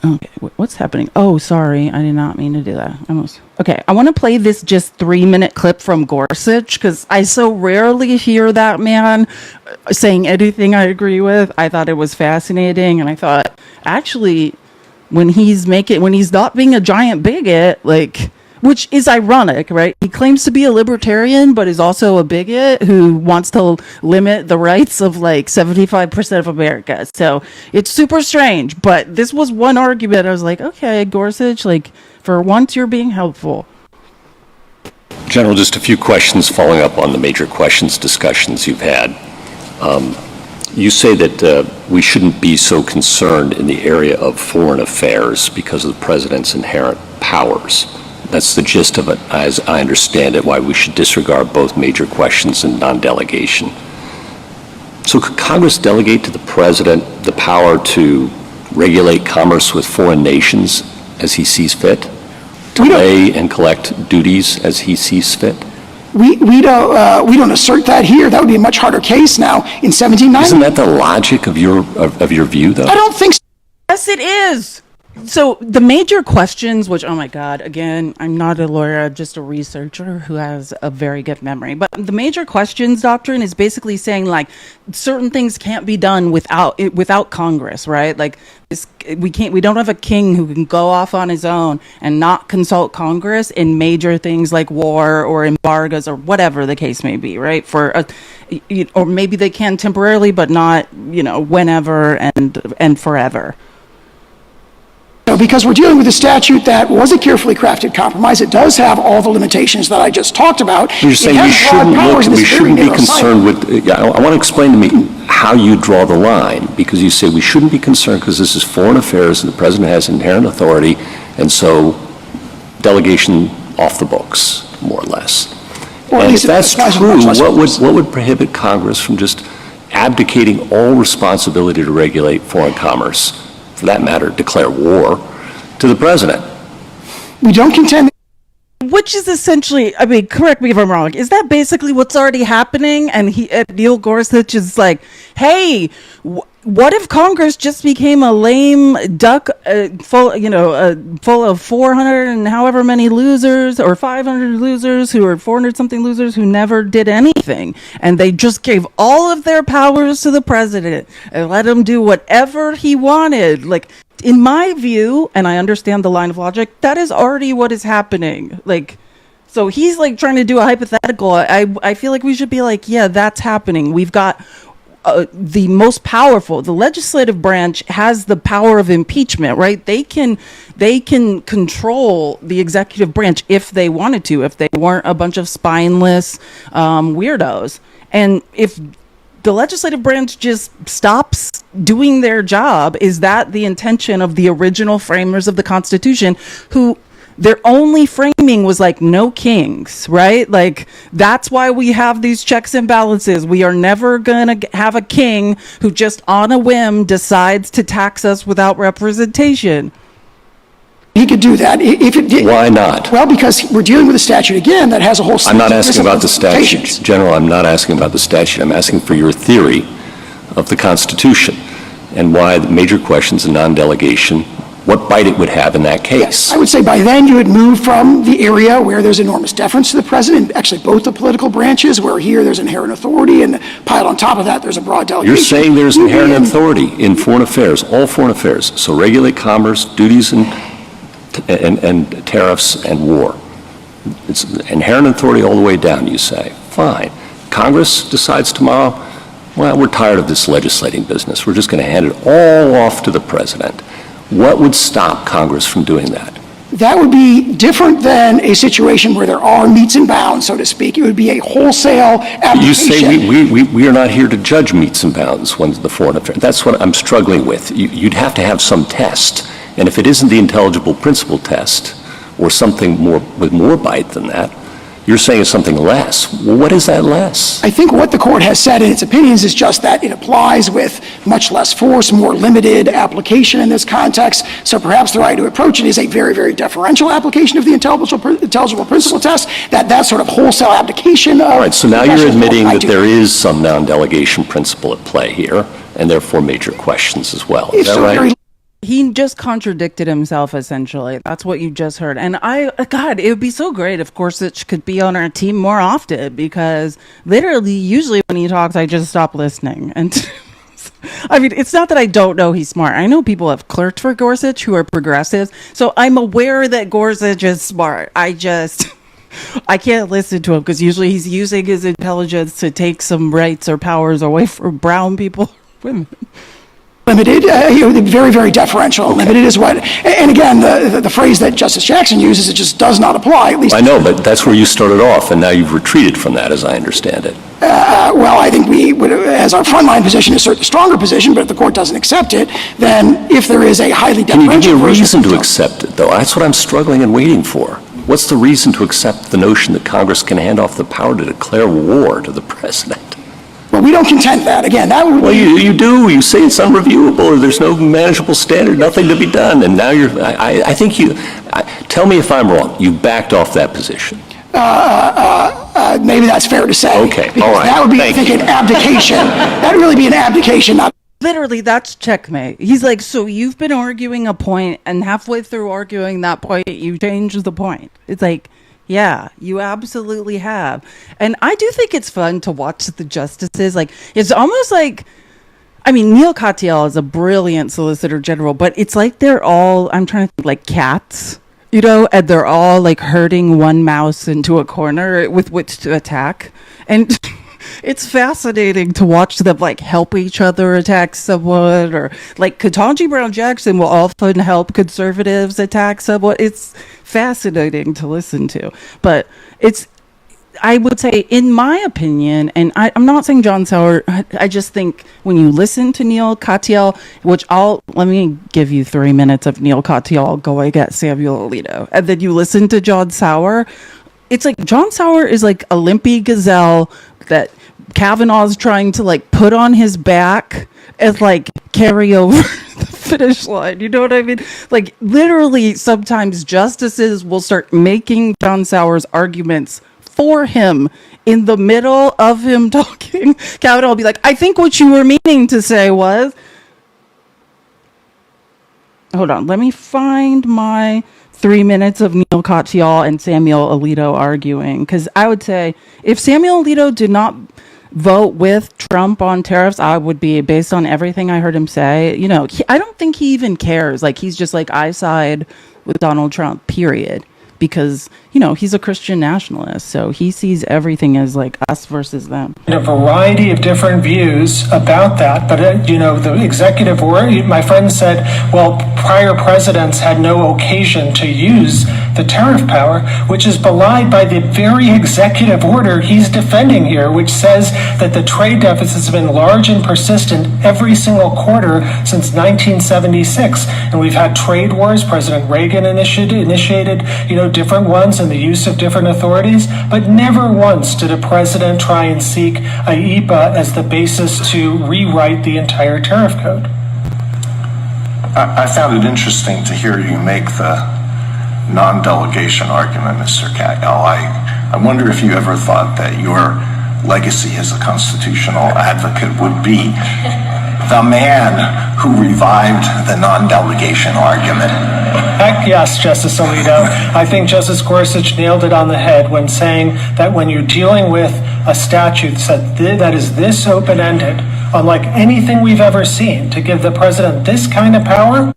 Okay, what's happening? Oh, sorry. I did not mean to do that. Okay, I want to play this just 3-minute clip from Gorsuch because I so rarely hear that man saying anything I agree with. I thought it was fascinating, and I thought, actually, when he's not being a giant bigot, like, which is ironic, right? He claims to be a libertarian, but is also a bigot who wants to limit the rights of like 75% of America. So it's super strange. But this was one argument. I was like, okay, Gorsuch, like for once you're being helpful. General, just a few questions following up on the major questions discussions you've had. You say that we shouldn't be so concerned in the area of foreign affairs because of the president's inherent powers. That's the gist of it, as I understand it, why we should disregard both major questions and non-delegation. So could Congress delegate to the president the power to regulate commerce with foreign nations as he sees fit? To lay and collect duties as he sees fit? We don't assert that here. That would be a much harder case now in 1790. Isn't that the logic of your view, though? I don't think so. Yes, it is. So the major questions, which, oh my God, again, I'm not a lawyer, I'm just a researcher who has a very good memory. But the major questions doctrine is basically saying like certain things can't be done without Congress, right? Like we don't have a king who can go off on his own and not consult Congress in major things like war or embargoes or whatever the case may be, right? Or maybe they can temporarily, but not, whenever and forever. Because we're dealing with a statute that was a carefully crafted compromise. It does have all the limitations that I just talked about. You're saying we shouldn't be concerned with, I want to explain to me how you draw the line, because you say we shouldn't be concerned because this is foreign affairs and the president has inherent authority, and so delegation off the books, more or less. And if that's true, what would prohibit Congress from just abdicating all responsibility to regulate foreign commerce? For that matter, declare war to the president? We don't contend. Which is essentially, I mean, correct me if I'm wrong, is that basically what's already happening? And Neil Gorsuch is like, hey, what if Congress just became a lame duck, full of 400 and however many losers, or 500 losers, who are 400 something losers who never did anything, and they just gave all of their powers to the president and let him do whatever he wanted? Like, in my view, and I understand the line of logic, that is already what is happening. Like, so he's like trying to do a hypothetical. I feel like we should be like, yeah, that's happening. We've got the most powerful, the legislative branch has the power of impeachment, right? They can control the executive branch if they wanted to, if they weren't a bunch of spineless weirdos. And if the legislative branch just stops doing their job, is that the intention of the original framers of the Constitution, who their only framing was like no kings, right? Like, that's why we have these checks and balances. We are never going to have a king who just on a whim decides to tax us without representation. He could do that if it did. Why not? Well, because we're dealing with a statute again that has a whole I'm not of asking about the statute, limitations. General. I'm not asking about the statute. I'm asking for your theory of the Constitution and why the major questions in non-delegation, what bite it would have in that case. Yes, I would say by then you would move from the area where there's enormous deference to the president, actually both the political branches, where here there's inherent authority, and piled on top of that there's a broad delegation. You're saying there's inherent authority in foreign affairs, all foreign affairs. So regulate commerce, duties, and tariffs and war. It's inherent authority all the way down, you say. Fine. Congress decides tomorrow, well, we're tired of this legislating business. We're just going to hand it all off to the president. What would stop Congress from doing that? That would be different than a situation where there are metes and bounds, so to speak. It would be a wholesale application. You say we are not here to judge metes and bounds when the foreign affairs. That's what I'm struggling with. You'd have to have some test. And if it isn't the intelligible principle test or something more with more bite than that, you're saying it's something less. Well, what is that less? I think what the court has said in its opinions is just that it applies with much less force, more limited application in this context. So perhaps the right to approach it is a very, very deferential application of the intelligible principle test, that sort of wholesale application of... All right, so now you're admitting that there is some non-delegation principle at play here, and therefore major questions as well. Is that right? He just contradicted himself, essentially. That's what you just heard. And God, it would be so great if Gorsuch could be on our team more often, because literally, usually when he talks, I just stop listening. And I mean, it's not that I don't know he's smart. I know people have clerked for Gorsuch who are progressives. So I'm aware that Gorsuch is smart. I can't listen to him because usually he's using his intelligence to take some rights or powers away from brown people, women. Limited, very, very deferential. Okay. Limited is what, and again, the phrase that Justice Jackson uses, it just does not apply, at least. I know, but that's where you started off, and now you've retreated from that, as I understand it. Well, I think we would, as our frontline position, assert the stronger position, but if the court doesn't accept it, then if there is a highly deferential... Can you give me a reason to accept it, though? That's what I'm struggling and waiting for. What's the reason to accept the notion that Congress can hand off the power to declare war to the president? Well, we don't contend that. Again, that would Well, you do. You say it's unreviewable, or there's no manageable standard, nothing to be done. And now I think tell me if I'm wrong. You backed off that position. Maybe that's fair to say. Okay, all right. That would be, I think, an abdication. That would really be an abdication, not... Literally, that's checkmate. He's like, so you've been arguing a point, and halfway through arguing that point, you changed the point. It's like... Yeah, you absolutely have. And I do think it's fun to watch the justices. Like, it's almost like, I mean, Neil Katyal is a brilliant Solicitor General, but it's like they're all, I'm trying to think, like cats, you know, and they're all like herding one mouse into a corner with which to attack. And it's fascinating to watch them like help each other attack someone, or like Ketanji Brown Jackson will often help conservatives attack someone. It's fascinating to listen to, but I would say, in my opinion, and I'm not saying John Sauer, I just think when you listen to Neil Katyal, let me give you 3 minutes of Neil Katyal going at Samuel Alito, and then you listen to John Sauer, it's like John Sauer is like a limpy gazelle that Kavanaugh's trying to like put on his back and like carry over the finish line. You know what I mean? Like, literally, sometimes justices will start making John Sauer's arguments for him in the middle of him talking. Kavanaugh will be like, I think what you were meaning to say was, hold on, let me find my 3 minutes of Neil Katyal and Samuel Alito arguing, because I would say if Samuel Alito did not vote with Trump on tariffs, I would be, based on everything I heard him say, I don't think he even cares. Like, he's just like, I side with Donald Trump, period. Because, he's a Christian nationalist. So he sees everything as like us versus them. A variety of different views about that. But, the executive order, my friend said, well, prior presidents had no occasion to use the tariff power, which is belied by the very executive order he's defending here, which says that the trade deficits have been large and persistent every single quarter since 1976. And we've had trade wars. President Reagan initiated different ones and the use of different authorities, but never once did a president try and seek a EPA as the basis to rewrite the entire tariff code. I found it interesting to hear you make the non-delegation argument, Mr. Katyal. I wonder if you ever thought that your legacy as a constitutional advocate would be the man who revived the non-delegation argument. Heck yes, Justice Alito. I think Justice Gorsuch nailed it on the head when saying that when you're dealing with a statute that is this open-ended, unlike anything we've ever seen, to give the president this kind of power.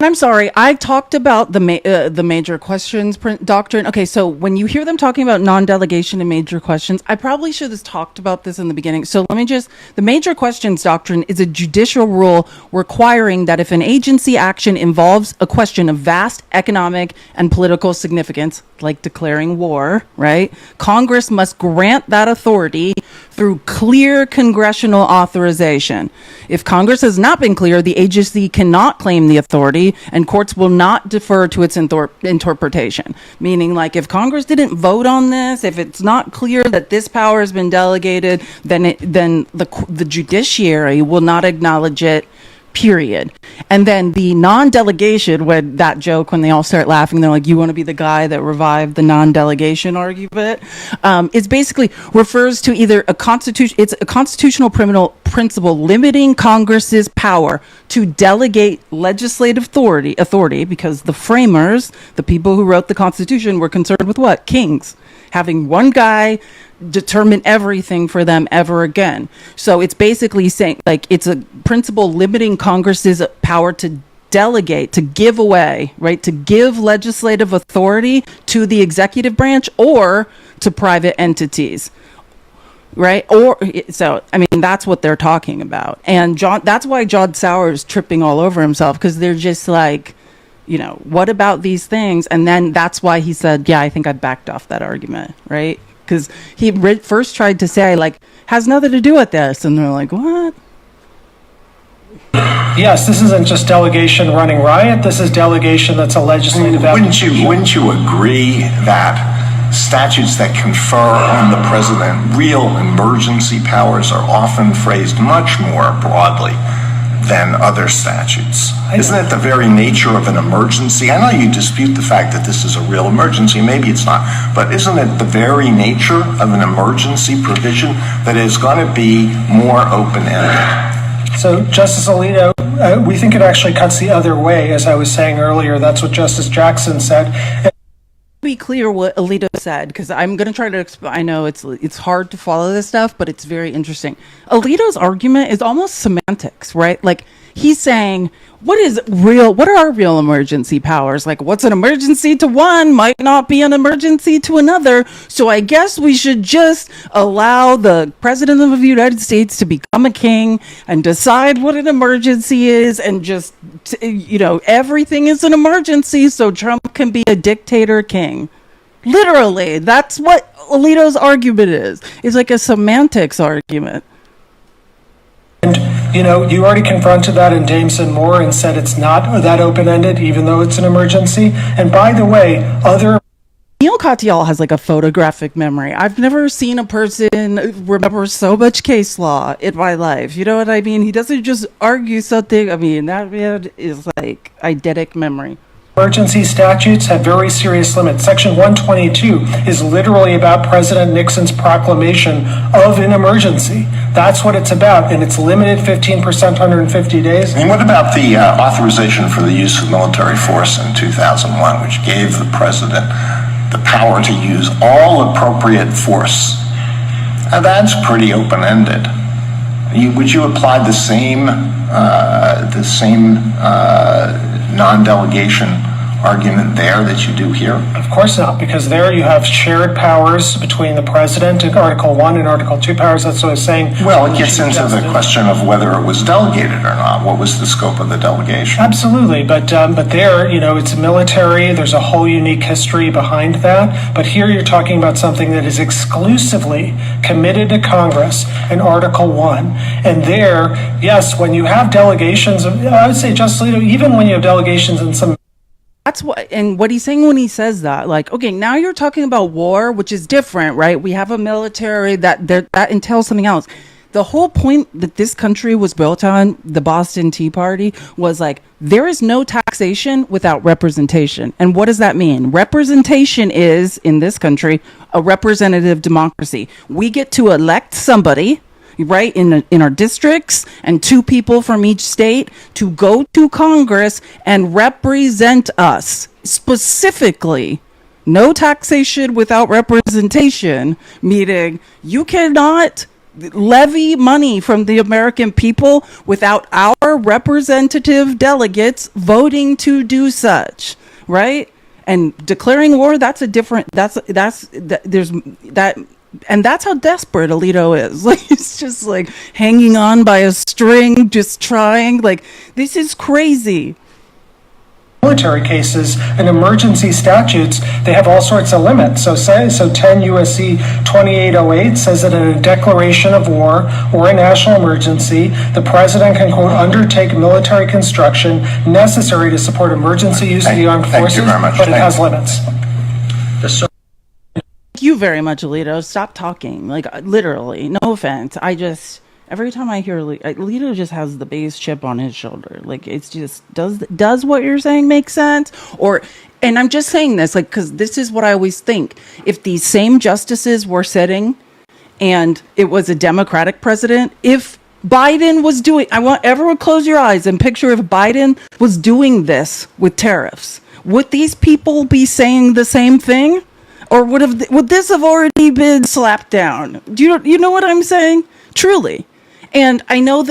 I'm sorry, I talked about the major questions doctrine. Okay, so when you hear them talking about non-delegation and major questions, I probably should have talked about this in the beginning. So the major questions doctrine is a judicial rule requiring that if an agency action involves a question of vast economic and political significance, like declaring war, right? Congress must grant that authority through clear congressional authorization. If Congress has not been clear, the agency cannot claim the authority, and courts will not defer to its interpretation. Meaning, like, if Congress didn't vote on this, if it's not clear that this power has been delegated, then the judiciary will not acknowledge it, period. And then the non-delegation, when they all start laughing, they're like, you want to be the guy that revived the non-delegation argument, it basically refers to either it's a constitutional principle limiting Congress's power to delegate legislative authority, because the framers, the people who wrote the Constitution, were concerned with what? Kings. Having one guy determine everything for them ever again. So it's basically saying, like, it's a principle limiting Congress's power to delegate, to give away, right? To give legislative authority to the executive branch or to private entities. Right? That's what they're talking about. And that's why John Sauer is tripping all over himself, because they're just like, what about these things? And then that's why he said, yeah, I think I backed off that argument, right? Because he first tried to say, like, has nothing to do with this. And they're like, what? Yes, this isn't just delegation running riot. This is delegation that's a legislative application. Wouldn't you agree that statutes that confer on the president real emergency powers are often phrased much more broadly than other statutes? Isn't it the very nature of an emergency? I know you dispute the fact that this is a real emergency, maybe it's not, but isn't it the very nature of an emergency provision that is going to be more open-ended? So, Justice Alito, we think it actually cuts the other way. As I was saying earlier, that's what Justice Jackson said. Be clear what Alito said, because I'm going to try to explain. I know it's hard to follow this stuff, but it's very interesting. Alito's argument is almost semantics, right? Like, he's saying, what are real emergency powers? Like, what's an emergency to one might not be an emergency to another. So I guess we should just allow the president of the United States to become a king and decide what an emergency is, and just, everything is an emergency, so Trump can be a dictator king. Literally, that's what Alito's argument is. It's like a semantics argument. And, you already confronted that in Jameson Moore and said it's not that open-ended, even though it's an emergency. And by the way, Neil Katyal has like a photographic memory. I've never seen a person remember so much case law in my life. You know what I mean? He doesn't just argue something. I mean, that man is like eidetic memory. Emergency statutes have very serious limits. Section 122 is literally about President Nixon's proclamation of an emergency. That's what it's about, and it's limited 15%, 150 days. And what about the authorization for the use of military force in 2001, which gave the president the power to use all appropriate force? Now, that's pretty open-ended. Would you apply the same non-delegation argument there that you do here? Of course not, because there you have shared powers between the president in Article 1 and Article 2 powers. That's what I was saying. Well, it gets into the question of whether it was delegated or not. What was the scope of the delegation? Absolutely, but there, it's military. There's a whole unique history behind that. But here you're talking about something that is exclusively committed to Congress in Article 1. And there, yes, when you have delegations, I would say, Justice Alito, even when you have delegations in some That's what he's saying when he says that. Like, okay, now you're talking about war, which is different, right? We have a military that entails something else. The whole point that this country was built on, the Boston Tea Party, was like, there is no taxation without representation. And what does that mean? Representation is, in this country, a representative democracy. We get to elect somebody, right, in our districts, and 2 people from each state to go to Congress and represent us. Specifically, no taxation without representation, meaning you cannot levy money from the American people without our representative delegates voting to do such, right? And declaring war, that's a different, and that's how desperate Alito is. Like, it's just like hanging on by a string, just trying. Like, this is crazy. Military cases and emergency statutes, they have all sorts of limits. So 10 U.S.C. 2808 says that in a declaration of war or a national emergency, the president can, quote, undertake military construction necessary to support emergency use of the armed forces, but it has limits. Thank you very much, Alito. Stop talking. Like, literally, no offense. Every time I hear Alito just has the biggest chip on his shoulder. Like, it's just, does what you're saying make sense? And I'm just saying this, like, because this is what I always think. If these same justices were sitting and it was a Democratic president, if Biden was doing, I want everyone close your eyes and picture if Biden was doing this with tariffs, would these people be saying the same thing? Or would this have already been slapped down? Do you know what I'm saying? Truly. And I know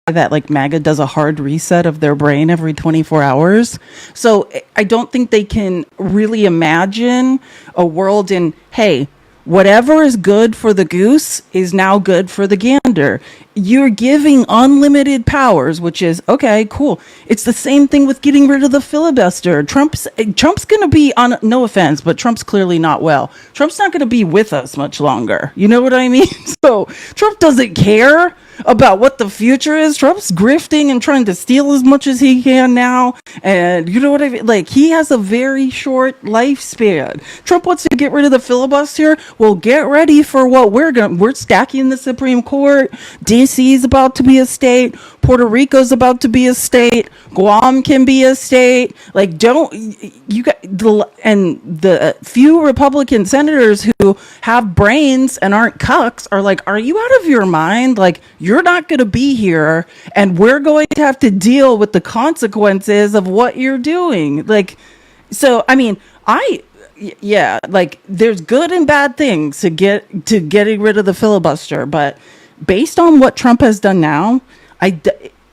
that like MAGA does a hard reset of their brain every 24 hours. So I don't think they can really imagine a world in, hey, whatever is good for the goose is now good for the gander. You're giving unlimited powers, which is, okay, cool. It's the same thing with getting rid of the filibuster. Trump's going to be, on no offense, but Trump's clearly not well. Trump's not going to be with us much longer. You know what I mean? So Trump doesn't care about what the future is. Trump's grifting and trying to steal as much as he can now. And you know what I mean? Like, he has a very short lifespan. Trump wants to get rid of the filibuster. Well, get ready for what we're stacking the Supreme Court. DC is about to be a state. Puerto Rico's about to be a state. Guam can be a state. Like, the few Republican senators who have brains and aren't cucks are like, are you out of your mind? Like, you're not going to be here, and we're going to have to deal with the consequences of what you're doing. Like, so, I mean, yeah, like, there's good and bad things to getting rid of the filibuster, but based on what Trump has done now,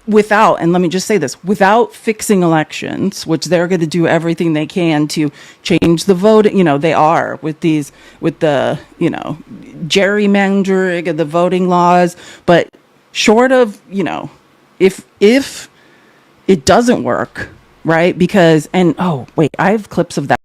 without, and let me just say this, without fixing elections, which they're going to do everything they can to change the vote, they are with the, gerrymandering of the voting laws, but short of, if it doesn't work, right? Because, and, oh, wait, I have clips of that